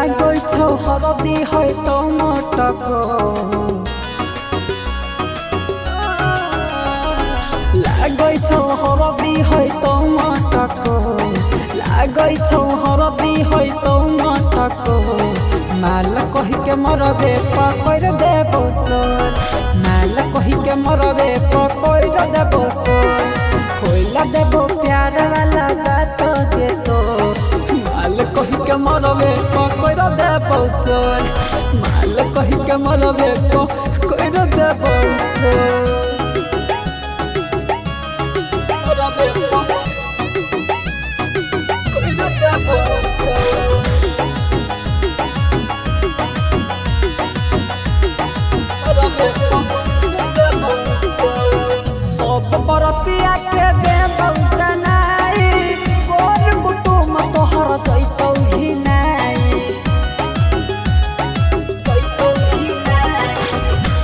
हरदी है तो मटको लागै छौ हरदी है तो मटको लागै छौ हरदी है तो मटको माल कहि के मरबे पकड़ देबो सोर माल कहि के मरबे पकड़ देबो सोर खोइला देबो प्यार वाला बात जे तो माल कहि के मरबे पकड़ देबो सोर माल कहि के मरबे पकड़ देबो सोर बरतिया के दे बहुतनाई कोन कुटुम तोहर दैतौ ही नाई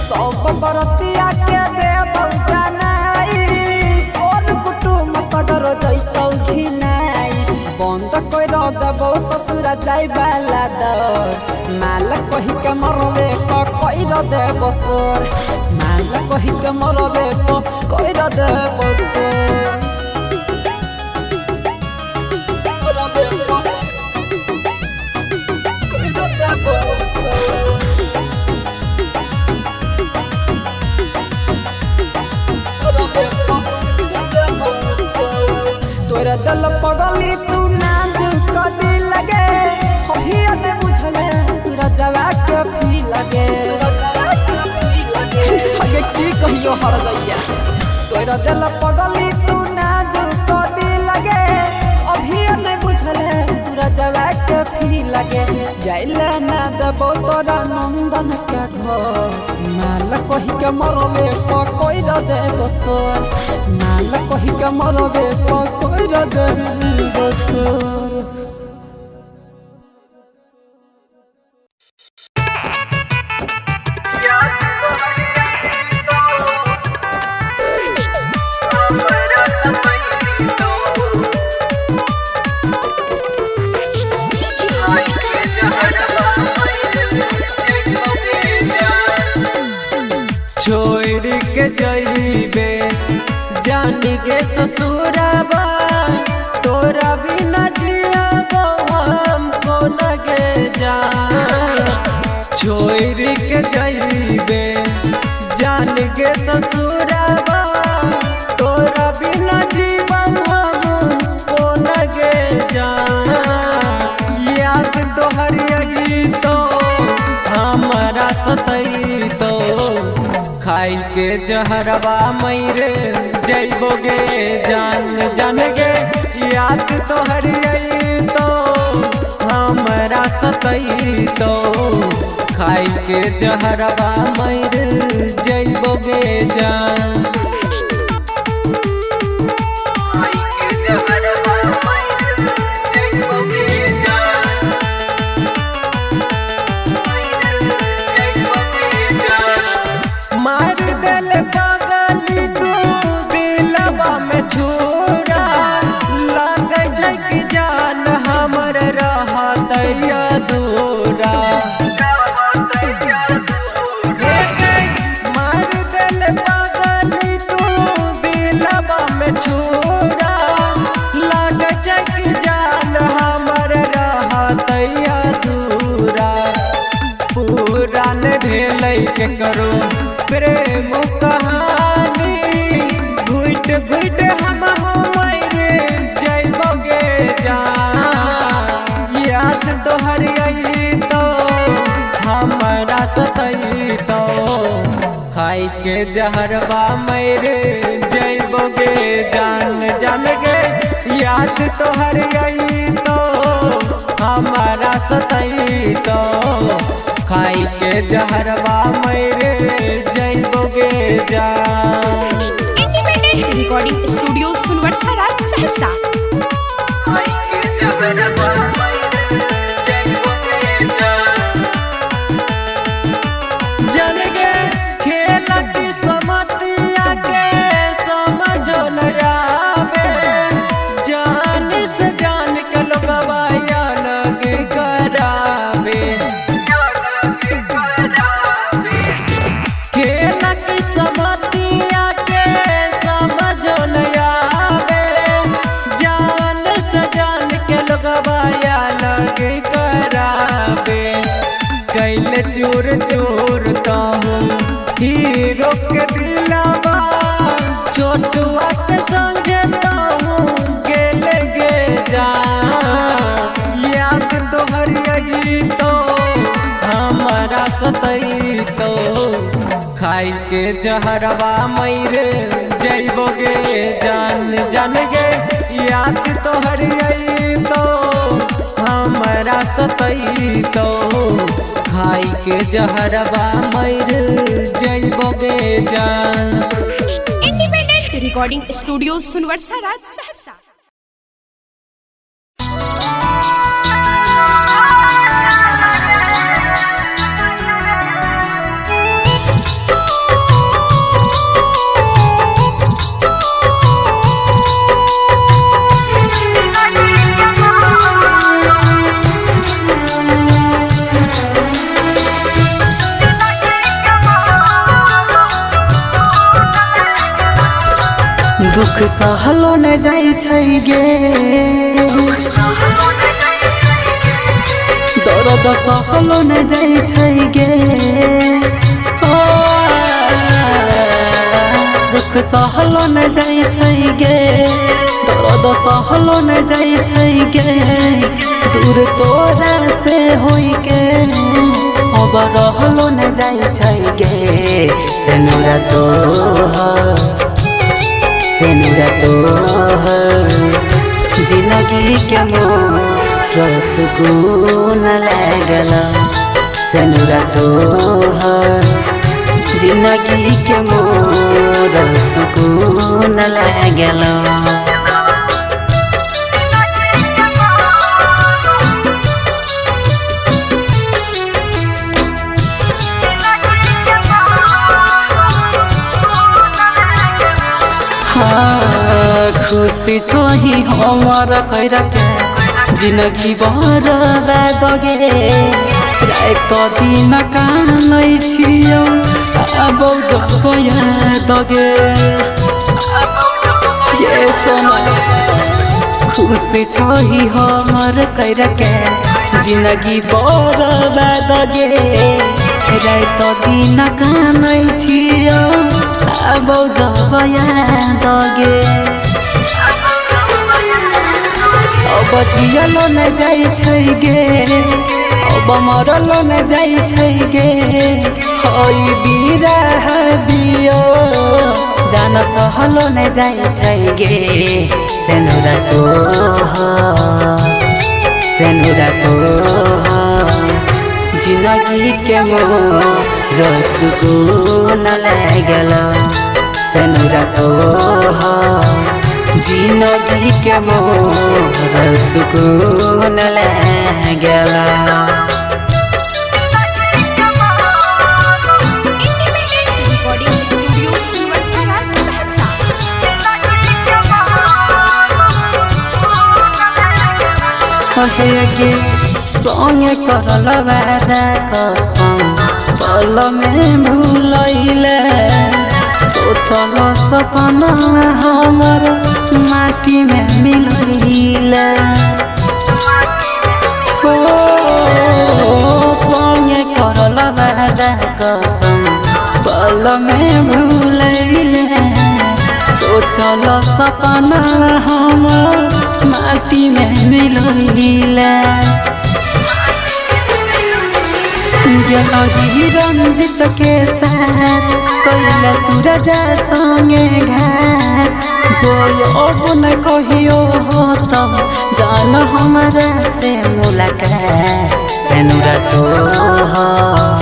सब बरतिया के दे बहुतनाई कोन कुटुम सगर दैतौ ही नाई बंद कर देबो ससुर जाय बाला दर माल कहि के मरबे कइर देबो सोर माल कहि के मरबे कइर देबो सोर तोरा दल पगली तू नाजुक कदी लगे हहिया ने बुझले सूरजवा के भी लगे हगे की कहियो हर गैया तोरा दल पगली तू नाजुक कदी लगे अभिया ने बुझले सूरजवा के भी लगे जाइला ना देबो तोरा नंदन के घर माल कहि के मरबे कइर देबो सोर माल कहि के मरबे कइर देबो सोर छोड़ के जइबे जानी के ससुराबा तोरा बिना जियाबो हमको लगे जान छोड़ के जइबे जानी के ससुराबा तोरा बिना जीवन हमको लगे जान याद तोहर आई तो हमारा सतई तो खाई के जहरवा मरे जइबोगे जान जान गे याद तोहर आई तो हमरा सतई तो खाई के जहरवा मरे जइबोगे जान मार दिल पागली तू दिलवा में छुरा लग झक जान हमर रहत अधूरा मार दिल पागली तू दिलवा में छुरा लग झक जान हमर रहत अधूरा पूरा न भेलै के करो प्रेम कहानी घुट घुट हम मरे जइबोगे जान याद तोहर आई तो हमरा सतई तो खाई के जहरवा मरे जइबोगे जान जान गे याद तोहर आई तो हमारा सतई तो खाई के जहरवा मरे जइबोगे जान इंडिपेंडेंट रिकॉर्डिंग सहरसा। जन गे खेल की समतिया के समझो न आवे, जान से जान के लोगवा अलग करावे। खेल की समतिया के समझो न आवे, जान से जान के लोगवा अलग करावे। कैले चोर चोर हूँ हीरो के दिलावा, छोटुआ के समझता हूँ गेले गे जा। याद तो हरियई तो हमारा सतई तो, खाई के जहरवा मरे जैबोगे जान जान गे। याद तो हरियई तो हमारा सतई तो, खाई के जहरवा मर जैबोगे जान। इंडिपेंडेंट रिकॉर्डिंग स्टूडियो सुनवर्सा राज सहरसा। दुख सहलो न जाइ छै गे, दर्द सहलो न जाइ छै गे। दुख सहलो न जाइ छै गे, दर्द सहलो न जाइ छै गे। दूर तोरा से होई के अब रहलो न जाइ छै गे। सेनुरा तोहर जिंदगी के मोर सुकून लागल। सेनुरा तोहर जिंदगी के मोर सुकून लागल। खुशी छोही हमारा कैरा के जिंदगी बर्बाद गे। रात दिन कामै छियौ अब जब याद गे। ये सोना खुशी छोही हमारा कैरा के जिंदगी बर्बाद गे। रात दिन कामै छियौ अब जब याद गे। अब जियलो न जाइ छै गे, अब मरलो न जाइ छै गे। हई बिरह बियो जान सहलो न जाइ छै गे। सेनुरा तोहर जिंदगी के मोर सुकून लागल। सेनुरा तोहर जिंदगी के मोर सुकून लागल। रिकॉर्डिंग स्टूडियो सुनवर्सा राज सहरसा। कहे गे संगे करल वादा कसम पल में भूलैले। सोचल सपना हमर माटी में मिलैले। संगे करल वादा कसम पल में भूलैले। सोचल सपना हमर माटी में मिलैले। गेलही रंजित के साथ कैला सूरज संगे घाट। जो अब न कहियो हो तब जान हमरा से मुलाकात। सेनुरा तोहर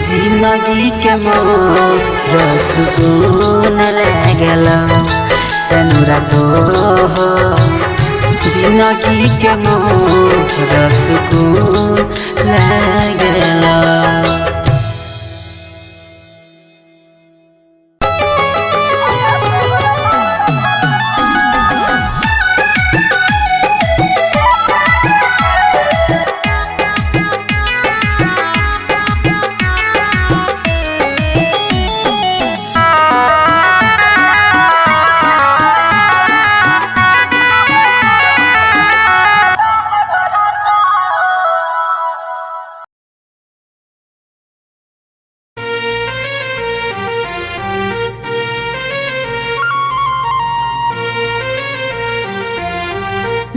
जिंदगी के मोर सुकून लागल सनुरा तो हो जिंदगी के मोर सुकून लागल।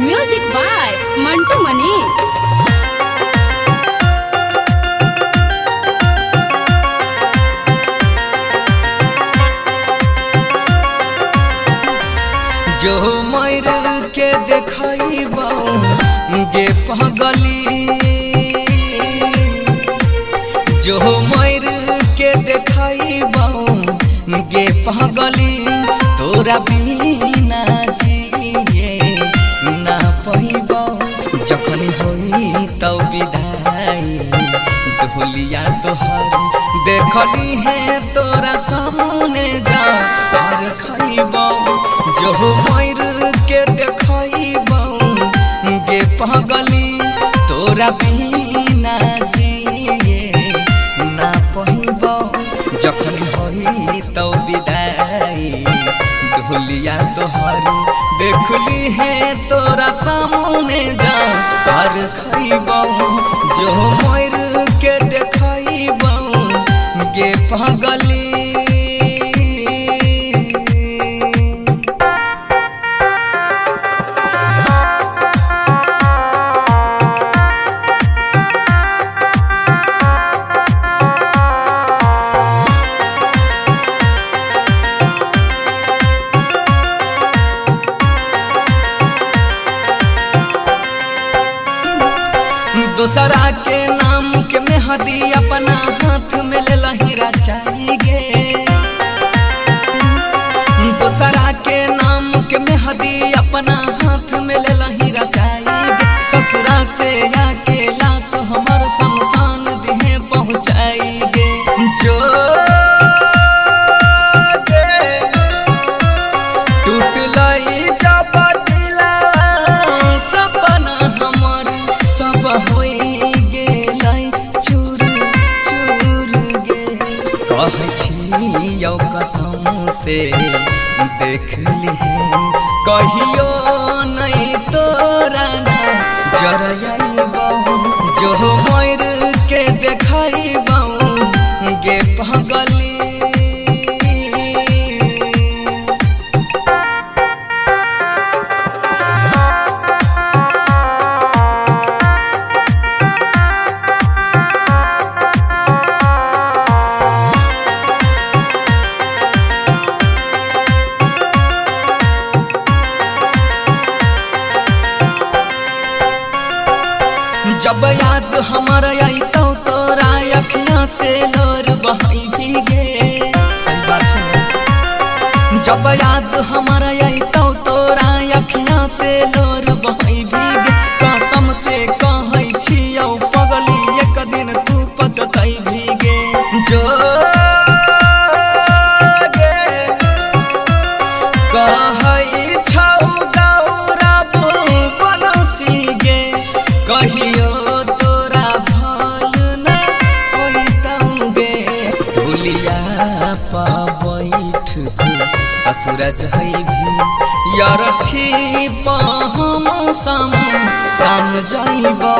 Music by Mantu Manish. जो मर के देखबो गे पगली, जो मर के देखबो गे पगली, तोरा बिना जिए ना पइबो। जखन होई तौ विदाई ढोलिया तोहर देखली है तोरा सामने जा हर खइबो। जो मर के देखबो गे पगली, तोरा बिना जिए ना पइबो। जखन होई तौ विदाई ढोलिया तोहर देखली है तोरा सामने जा हर खइबो। जो मर के देखबो गे पगली। दूसरा के नाम के मेहदी अपना हाथ में ले लहीरा चाहिए। दूसरा के नाम के मेहदी अपना हाथ में ले लहीरा चाहिए। ससुरा से आके लाश हमर शमशान दिहे पहुँचाएंगे। जो टूट लई जब दिला सपना हमर सब होई कसम से देख ली कहियो नहीं तोरा ना जरइबो। जो मर के देखबो गे पगली। जब याद हमारा आई तो तोरा अखियां से लोर बहाई भीगे। सही बात है। जब याद हमारा आई तो तोरा अखियां से लोर बहाई भीगे। कसम से कहै छियौ पगली एक दिन तू पछताई भीगे। जो कहै छौ गौरा बनसी गे कहियो बैठ ससुर जइभी यार थी हम साम जाइबो।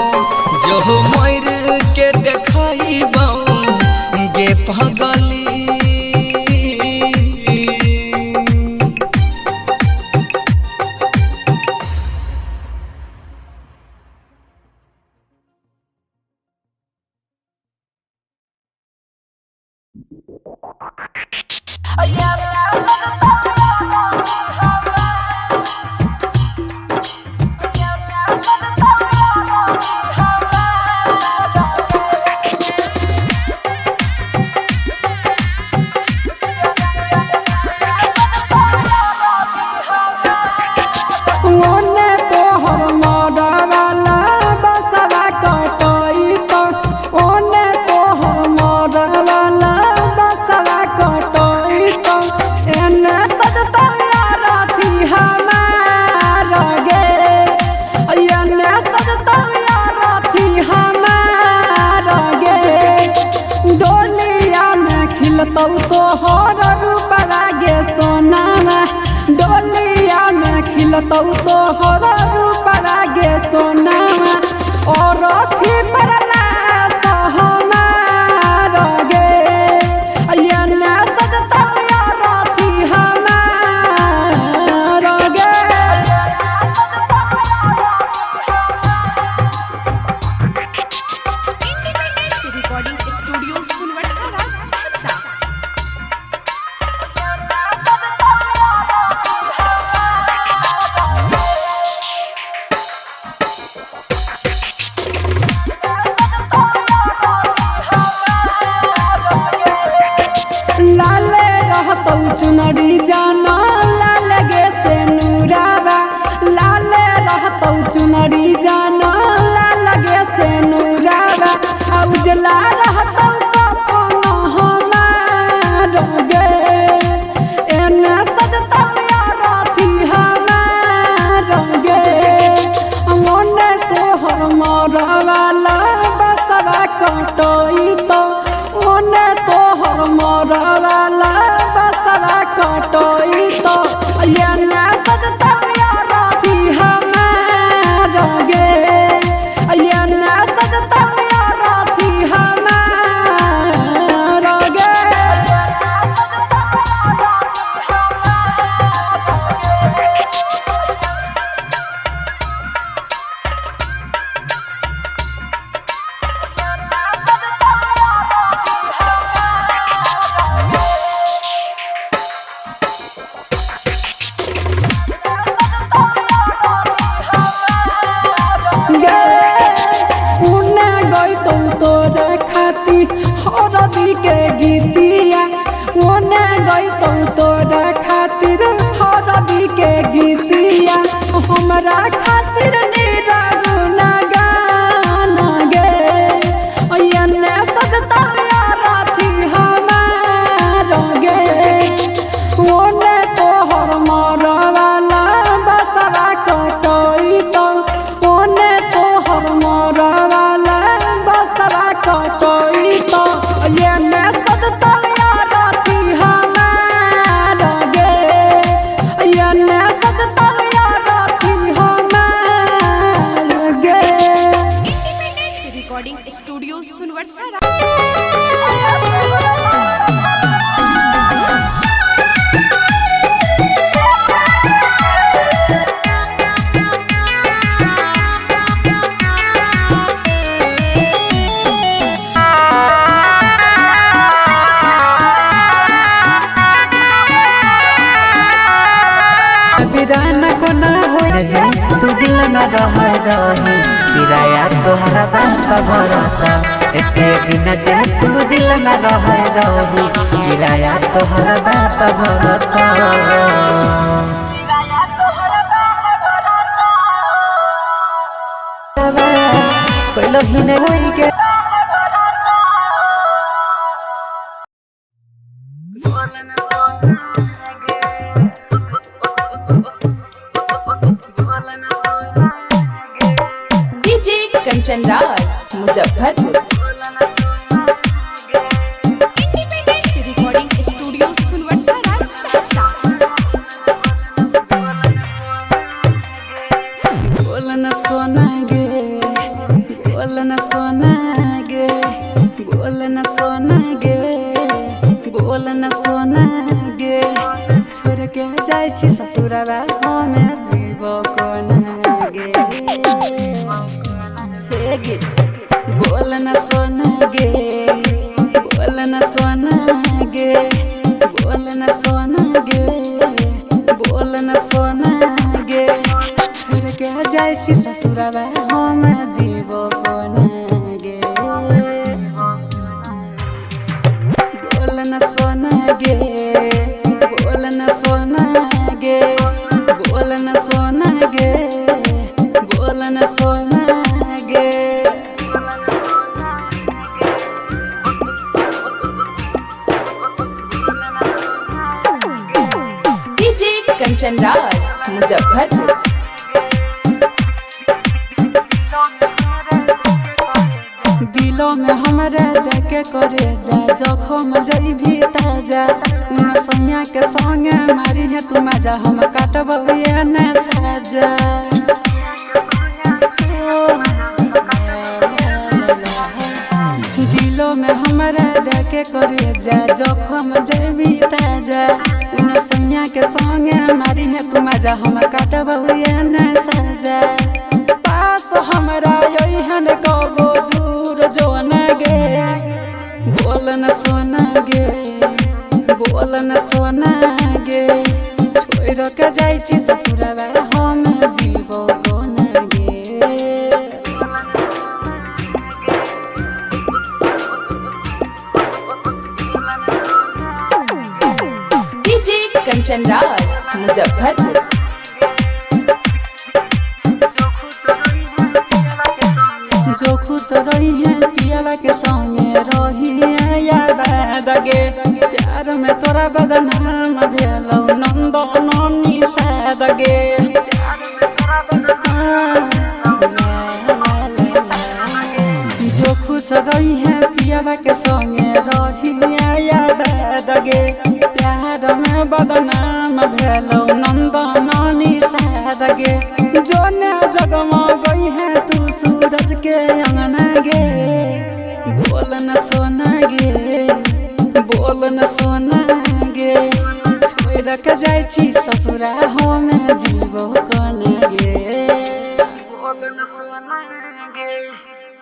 जो मर के देखबो गे पगली। खिलतौ तोहर रूप लागे सोनावा डोलिया में खिलतौ तोहर रूप लागे सोनावा और अथी परला सहमार गे अयना सजतौ यार अथी हमार गे रिकॉर्डिंग स्टूडियो सुनवरसा राज सहरसा। लाले रहतौ चुनरी जाना लाल गे से नूरावा लाले रहतौ चुनरी जाना लाल गे से नूरावा उजला रहतौ कफन हमार गे एने सजतौ यार अथी हमार गे ओने तोहर मरवाला बसवा कटई तो ओने तोहर मरवाला बसवा कटई तो एने सजतौ यार अथी हमार गे एने सजतौ यार अथी हमार गे उने गईतौ तोरे खाती हरदी के गीतिया उने गईतौ तोरे खातिर हरदी के गीतिया हमरा खातिर निरागुना गाना गे एने सजतौ यार अथी हमार गे ओने तोहर मरवाला बसवा कटई तो ओने तोहर मरवाला बसवा कटई तो एने सजतौ यार अथी हमार गे एने सजतौ यार अथी हमार गे रिकॉर्डिंग स्टूडियो सुनवरसा राज। बिराना को ना हो जाए तू दिल में रह रही किराया तोहरा बात भरता एते दिन जे तू दिल में रह रही किराया तोहरा बात भरता कोई लोग ही नहीं होई के DJ Kanchan Raj Muzaffarpur. Recording studio Sunwarsa राज सहरसा। बोलन सोना गे बोलन सोना गे बोलन सोना गे बोलन सोना गे छोड़ के जाय छी ससुरवा हमे जीव कोना गे हे गे बोलन सोना गे बोलन सोना गे बोलन सोना गे बोलन सोना गे छोड़ के जाय छी ससुरवा हम जीव कोना गे बोलन सोना गे बोलन सोना गे बोलन सोना गे बोलन सोना गे डीजे कंचन राज मुजफ्फरपुर। दिलों में हमरा हमारा देखे करे जा जखम जइभी ताजा उन सैया के संगे मारी है तू मजा हम काटब ये न साजा दिलों में हमारा देखे करे जा जखम जइभी ताजा उन सैया के संगे मारी है तू मजा हम काटब ये न साजा पास हमरा यही हन कबो दूर जो न गे बोल न सोना गे बोल न सोना गे छोड़ के जाइ छी ससुरवा हम जीवो कोन गे डीजे कंचन राज मुजफ्फरपुर। जो खुश रही है पियावा के संगे रही है याद गे प्यार में तोरा बदनाम भेलौ नंदनी साद गे जो खुश रही है पियावा के संगे रही है याद गे प्यार में बदनाम भेलौ नंदनी साद गे जो न जगमा गई है तू सूरज के अंगना गे बोल न सोना गे बोल न सोना गे छोड़ के जाइ छी ससुरा हम जीवो